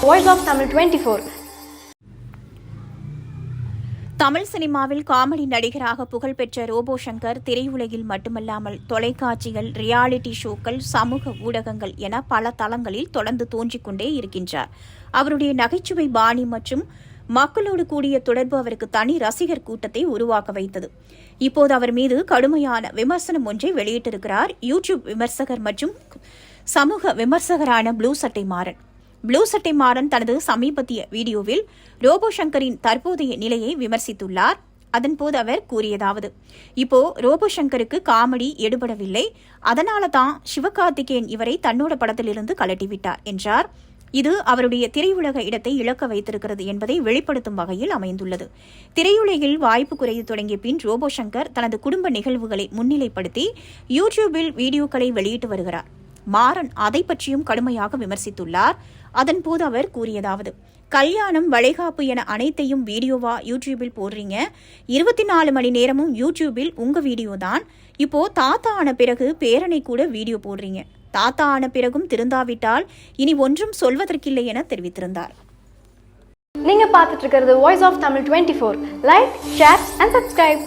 Voice of Tamil 24. Tamil சினிமாவில் comedy நடிகராக புகழ்பெற்ற ரோபோ சங்கர் திரையுலகில் மட்டுமல்லாமல் தொலைக்காட்சிகள், ரியாலிட்டி ஷோக்கள், சமூக ஊடகங்கள் என பல தளங்களில் தொடர்ந்து தோன்றிக் கொண்டே இருக்கின்றார். அவருடைய நகைச்சுவை பாணி மற்றும் மக்களோடு கூடிய தொடர்பு அவருக்கு தனி ரசிகர் கூட்டத்தை உருவாக்க வைத்தது. இப்போது அவர் மீது கடுமையான விமர்சனம் ஒன்றை வெளியிட்டிருக்கிறார் யூடியூப் விமர்சகர் மற்றும் சமூக விமர்சகரான ப்ளூ சட்டை மாறன். ப்ளூ சட்டை மாறன் தனது சமீபத்திய வீடியோவில் ரோபோ சங்கரின் தற்போதைய நிலையை விமர்சித்துள்ளார். அதன்போது அவர் கூறியதாவது: இப்போ ரோபோ சங்கருக்கு காமெடி எடுபடவில்லை, அதனால தான் சிவகார்த்திகேயன் இவரை தன்னோட படத்திலிருந்து கலட்டிவிட்டார் என்றார். இது அவருடைய திரையுலக இடத்தை இழக்க வைத்திருக்கிறது என்பதை வெளிப்படுத்தும் வகையில் அமைந்துள்ளது. திரையுலகில் வாய்ப்பு குறைய தொடங்கிய பின் ரோபோ சங்கர் தனது குடும்ப நிகழ்வுகளை முன்னிலைப்படுத்தி யூடியூபில் வீடியோக்களை வெளியிட்டு வருகிறார். மாறன் அதை பற்றியும் கடுமையாக விமர்சித்துள்ளார். அதன்போது அவர் கூறியதாவது: கல்யாணம், வளைகாப்பு என அனைத்தையும் வீடியோவா யூடியூபில் போடுறீங்க. 24 மணி நேரமும் யூடியூபில் உங்க வீடியோ தான். இப்போ தாத்தா ஆன பிறகு பேரனை கூட வீடியோ போடுறீங்க. தாத்தா ஆன பிறகும் திருந்தாவிட்டால் இனி ஒன்றும் சொல்வதற்கில்லை என தெரிவித்திருந்தார். நீங்க பார்த்துட்டு இருக்கிறது Voice of Tamil 24. Like, share and subscribe.